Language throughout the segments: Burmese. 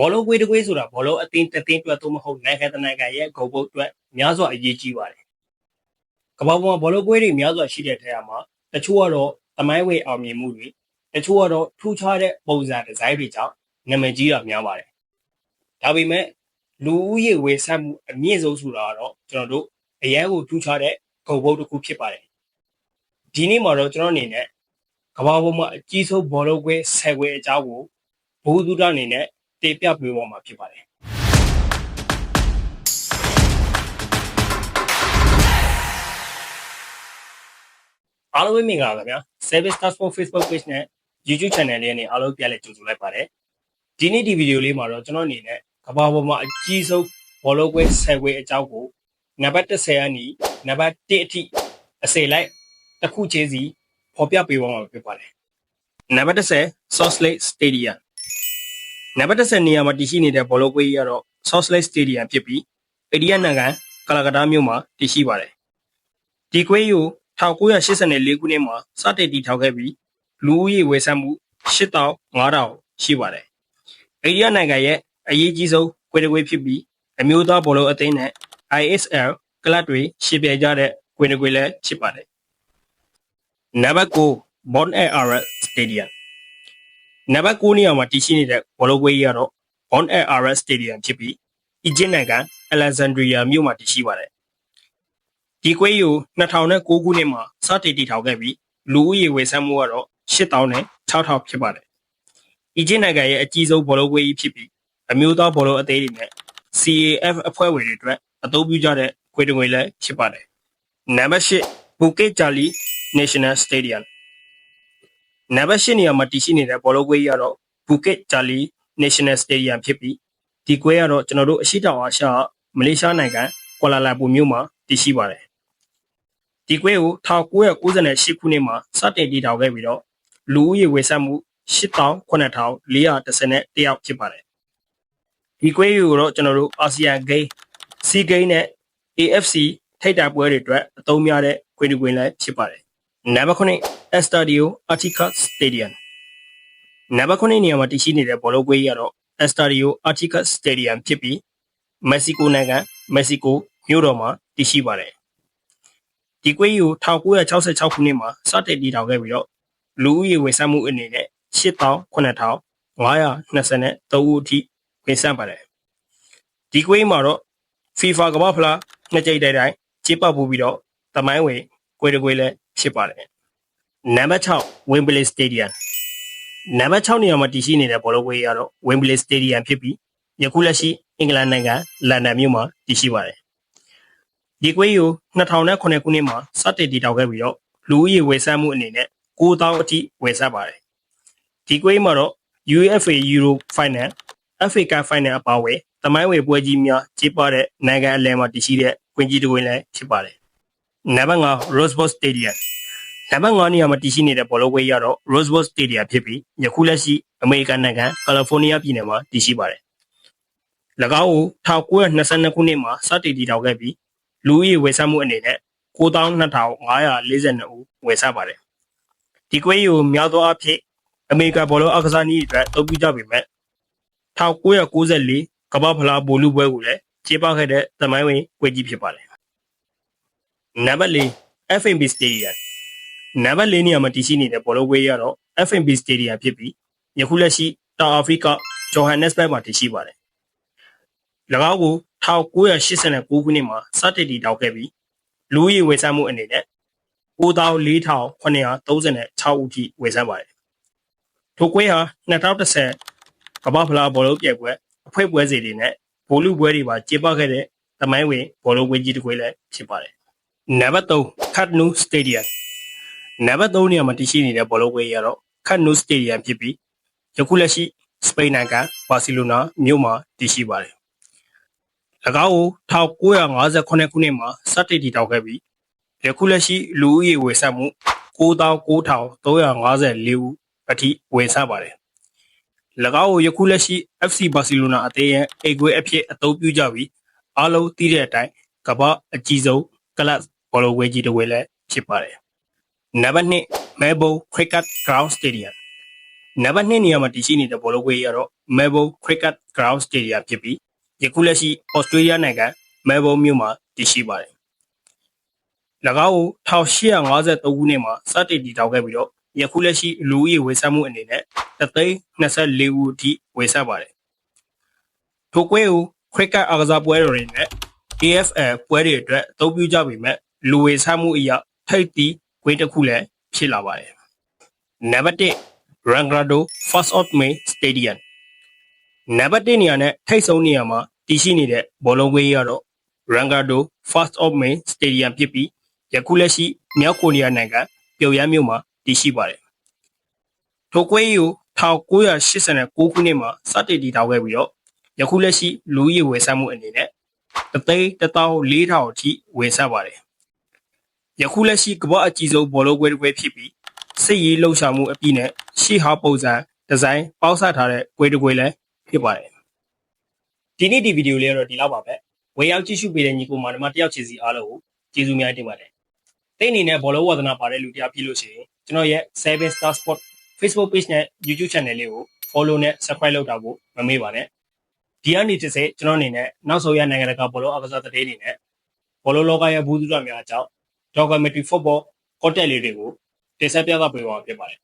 ဘောလုံးကွေးတကွေးဆိုတာဘောလုံးအသင်းတစ်သင်းအတွက်သို့မဟုတ်နိုင်ငံတကာနိုင်ငံရဲ့ဂုဏ်ပုတ်အတွက်များစွာအရေးကြီးပါတယ်ကမ္ဘာပေါ်မှာဘောလုံးကွေးတွေများစွာရှိတဲ့ထဲမှာတချို့ကတော့သမိုင်းဝင်အောင်မြင်မှုတွေတချို့ကတော့ထူးခြားတဲ့ပုံစံဒီဇိုင်းတွေကြောင့်နာမည်ကြီးတာများပါတယ်ဒါပေမဲ့လူဦးရေဝေဆက်မှုအမြင့်ဆုံးဆိုတာကတော့ကျွန်တော်တို့အရန်ကိုထူးခြားတဲ့ဂုဏ်ပုတ်တစ်ခုဖြစ်ပါတယ်ဒီနေ့မှာတော့ကျွန်တော်အနေနဲ့ကမ္ဘာပေါ်မှာအကြီးဆုံးဘောလုံးကွေး10ကွေးအကြောင်းကိုဘူဒူဒအနေနဲ့တင်ပြပေးပေါ်မှာဖြစ်ပါတယ်အားလုံးပဲမင်္ဂလာပါခင်ဗျာ Service Task Force Facebook Page နဲ့ YouTube Channel လေးနဲ့အားလုံးပြန်လည်ကြိုဆိုလိုက်ပါတယ်ဒီနေ့ဒီဗီဒီယိုလေးမှာတော့ကျွန်တော်အနေနဲ့ကမ္ဘာပေါ်မှာအကြီးဆုံးဘောလုံးကွေး10ကွေးအကြောင်းကိုနံပါတ်10ကနေနံပါတ်1အထိအစိလိုက်တစ်ခုချင်းစီဖော်ပြပေးပေါ်မှာဖြစ်ပါတယ်နံပါတ်10 Salt Lake Stadiumနံပါတ်10နေရာမှာတည်ရှိနေတဲ့ဘောလုံးကွေးကြီးကတော့ Salt Lake Stadium ဖြစ်ပြီးအိန္ဒိယနိုင်ငံကလကတ္တာမြို့မှာတည်ရှိပါတယ်ဒီကွေးကို1984ခုနှစ်မှာစတင်တည်ထောင်ခဲ့ပြီးလူဦးရေဝယ်ဆမှု8500ရှိပါတယ်အိန္ဒိယနိုင်ငံရဲ့အရေးကြီးဆုံးကွေးတစ်ကွေးဖြစ်ပြီးအမျိုးသားဘောလုံးအသင်းနဲ့ ISL ကလပ်တွေရှင်းပြကြတဲ့ကွေးတစ်ကွေးလည်းဖြစ်ပါတယ်နံပါတ်9 Bon Air Stadiumနံပါတ်9နေရာမှာတည်ရှိနေတဲ့ဘောလုံးကွေးကြီးကတော့ Bon Air Stadium ဖြစ်ပြီးအီဂျစ်နိုင်ငံ Alexandria မြို့မှာတည်ရှိပါတယ်ဒီကွေးကို2009ခုနှစ်မှာစတင်တည်ထောင်ခဲ့ပြီးလူဦးရေဝယ်ဆမှုကတော့8000နဲ့6000ဖြစ်ပါတယ်အီဂျစ်နိုင်ငံရဲ့အကြီးဆုံးဘောလုံးကွေးကြီးဖြစ်ပြီးအမျိုးသားဘောလုံးအသင်းတွေနဲ့ CAF အဖွဲ့ဝင်တွေအတွက်အသုံးပြုကြတဲ့ကွေးတစ်ကွေးလည်းဖြစ်ပါတယ်နံပါတ်10 Bukit Jalil National Stadiumနံပါတ်10နေရာမှာတည်ရှိနေတဲ့ဘောလုံးကွေးကြီးကတော့ Bukit Jalil National Stadium ဖြစ်ပြီးဒီကွေးကတော့ကျွန်တော်တို့အရှေ့တောင်အာရှမလေးရှားနိုင်ငံကွာလာလမ်ပူမြို့မှာတည်ရှိပါတယ်ဒီကွေးကို1998ခုနှစ်မှာစတင်တည်ထောင်ခဲ့ပြီးတော့လူဦးရေဝယ်ဆမှု89,411ယောက်ဖြစ်ပါတယ်ဒီကွေးကိုတော့ကျွန်တော်တို့အာဆီယံဂိမ်းစီဂိမ်းနဲ့ AFC ထိပ်တပွဲတွေအတွက်အသုံးများတဲ့ကွေးတစ်ကွေးလည်းဖြစ်ပါတယ်နံပါတ်9 Estadio Artigas Stadiumနံပါတ်9နေရာမှာတည်ရှိနေတဲ့ဘောလုံးကွေးကြီးကတော့ Estadio Artigas Stadium ဖြစ်ပြီးမက္ကဆီကိုနိုင်ငံမက္ကဆီကိုမြို့တော်မှာတည်ရှိပါတယ်ဒီကွေးကို1966ခုနှစ်မှာစတင်တည်ထောင်ခဲ့ပြီးတော့လူဦးရေဝယ်ဆမှုအနေနဲ့89,523ဦးအထိဝယ်ဆပါတယ်ဒီကွေးမှာတော့ FIFA ကမ္ဘာ့ဖလားနှစ်ကြိမ်တိုင်ကျင်းပပူပြီးတော့သမိုင်းဝင်ကွေးတစ်ကွေးလည်းဖြစ်ပါတယ်နံပါတ်6 Wembley Stadium နံပါတ်6နေရာမှာတည်ရှိနေတဲ့ဘောလုံးကွေးကတော့ Wembley Stadium ဖြစ်ပြီးယခုလက်ရှိအင်္ဂလန်နိုင်ငံလန်ဒန်မြို့မှာတည်ရှိပါတယ်ဒီကွေးကို2009ခုနှစ်မှာစတင်တည်ထောင်ခဲ့ပြီးတော့လူဦးရေဝယ်ဆမှုအနေနဲ့9000အထိဝယ်ဆပါတယ်ဒီကွေးမှာတော့ UEFA Euro Final FA Cup Final အပါအဝင်သမိုင်းဝင်ပွဲကြီးများကျင်းပတဲ့နိုင်ငံအလယ်မှာတည်ရှိတဲ့ကွင်းကြီးတစ်ကွင်းလည်းဖြစ်ပါတယ်နံပါတ်5 Rose Bowl Stadiumနံပါတ်5နေရာမှာတည်ရှိနေတဲ့ဘောလုံးကွေးရတော့ Rose Bowl Stadium ဖြစ်ပြီးယခုလက်ရှိအမေရိကန်နိုင်ငံကယ်လီဖိုးနီးယားပြည်နယ်မှာတည်ရှိပါတယ်၎င်းကို1922ခုနှစ်မှာစတင်တည်ထောင်ခဲ့ပြီးလူဦးရေဝယ်ဆမှုအနေနဲ့92,542ဦးဝယ်ဆပါတယ်ဒီကွေးကိုများသောအားဖြင့်အမေရိကန်ဘောလုံးအားကစားနည်းအတွက်အသုံးပြုကြပေမဲ့1994ကမ္ဘာဖလားဗိုလ်လုပွဲကိုလည်းကျင်းပခဲ့တဲ့သမိုင်းဝင်ကွေးကြီးဖြစ်ပါတယ်နံပါတ်4 FNB Stadium နံပါတ်4နေရာမှာတည်ရှိနေတဲ့ဘောလုံးကွေးရတော့ FNB Stadium ဖြစ်ပြီးယခုလက်ရှိတောင်အာဖရိကဂျိုဟန်နက်စ်ဘတ်မှာတည်ရှိပါတယ်၎င်းကို1989ခုနှစ်မှာစတင်တည်ထောင်ခဲ့ပြီးလူဦးရေဝယ်ဆမှုအနေနဲ့94,936ဦးထိဝယ်ဆပါတယ်ထိုကွေးဟာ2010ကမ္ဘာဖလားဘောလုံးပြိုင်ပွဲအဖွဲ့ပွဲစဉ်တွေနဲ့ဗိုလ်လုပွဲတွေပါကျင်းပခဲ့တဲ့သမိုင်းဝင်ဘောလုံးကွေးကြီးတစ်ကွေးလည်းဖြစ်ပါတယ်နံပါတ်3 Camp Nou Stadium နံပါတ်3နေရာမှာတည်ရှိနေတဲ့ဘောလုံးကွေးရတော့ Camp Nou Stadium ဖြစ်ပြီးယခုလက်ရှိစပိန်နိုင်ငံဘာစီလိုနာမြို့မှာတည်ရှိပါတယ်၎င်းကို1958ခုနှစ်မှာစတင်တည်ထောင်ခဲ့ပြီးယခုလက်ရှိလူဦးရေဝယ်ဆမှု99,354ဦးအထိဝယ်ဆပါတယ်၎င်းကိုယခုလက်ရှိ FC ဘာစီလိုနာအသင်းရဲ့အိမ်ကွေးအဖြစ်အသုံးပြုကြပြီးအားလုံးသိတဲ့အတိုင်းကမ္ဘာအကြီးဆုံးကလပ်ဘောလုံးကွေးကြီးတစ်ကွေးလည်းဖြစ်ပါတယ်နံပါတ်2 Melbourne Cricket Ground Stadium နံပါတ်2နေရာမှာတည်ရှိနေတဲ့ဘောလုံးကွင်းကြီးကတော့ Melbourne Cricket Ground Stadium ဖြစ်ပြီးယခုလက်ရှိ Australia နိုင်ငံ Melbourne မြို့မှာတည်ရှိပါတယ်၎င်းကို1853ခုနှစ်မှာစတင်တည်ထောင်ခဲ့ပြီးတော့ယခုလက်ရှိလူဦးရေဝေဆတ်မှုအနေနဲ့324ဦးအထိဝေဆတ်ပါတယ်ထိုကွင်းကို Cricket အားကစားပွဲတော်တွေနဲ့ AFL ပွဲတွေအတွက်အသုံးပြုကြပေမဲ့လူဝေဆတ်မှုအရာထိပ်သီးကွင်းတစ်ခုလည်းဖြစ်လာပါတယ်နံပါတ်1 Rangrado First of May Stadium နံပါတ်1နေရာနဲ့ထိပ်ဆုံးနေရာမှာတည်ရှိနေတဲ့ဘောလုံးကွင်းကြီးကတော့ Rangrado First of May Stadium ဖြစ်ပြီးယခုလက်ရှိမြောက်ကိုရီးယားနိုင်ငံပြုံယမ်းမြို့မှာတည်ရှိပါတယ်ထိုကွင်းကြီးကို1989ခုနှစ်မှာစတင်တည်ထောင်ခဲ့ပြီးတော့ယခုလက်ရှိလူဦးရေဝယ်ဆတ်မှုအနေနဲ့1,400,000အထိဝယ်ဆတ်ပါတယ်ယခုလက်ရှိကမ္ဘာအကြီးဆုံးဘောလုံးကွင်းတစ်ကွင်းဖြစ်ပြီးစစ်ရေးလှုပ်ရှားမှုအပြည့်နဲ့ရှေ့ဟာပုံစံဒီဇိုင်းပေါက်ဆထားတဲ့ကွင်းတစ်ကွင်းလည်းဖြစ်ပါတယ်ဒီနေ့ဒီဗီဒီယိုလေးကတော့ဒီလောက်ပါပဲဝေရောက်ကြည့်ရှုပေးတဲ့ညီကိုမောင်နှမတယောက်ချီစီအားလုံးကိုကျေးဇူးများတင်ပါတယ်တိတ်အနေနဲ့ဘောလုံးဝါသနာပါတဲ့လူတယောက်ဖြစ်လို့ရှိရင်ကျွန်တော်ရဲ့ Seven Star Sport Facebook page နဲ့ YouTube channel လေးကို follow နဲ့ subscribe လုပ်တာကိုမမေ့ပါနဲ့ဒီအနေနဲ့ကျွန်တော်အနေနဲ့နောက်ဆုံးရနိုင်ငံတကာဘောလုံးအားကစားသတင်းတွေနဲ့ဘောလုံးလောကရဲ့ဘူးသူတော်များအကြောင်း documentary football content လေးတွေကိုတင်ဆက်ပြသပေးသွားမှာဖြစ်ပါတယ်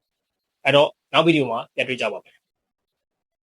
အဲ့တော့နောက်ဗီဒီယိုမှာပြန်တွေ့ကြပါမယ်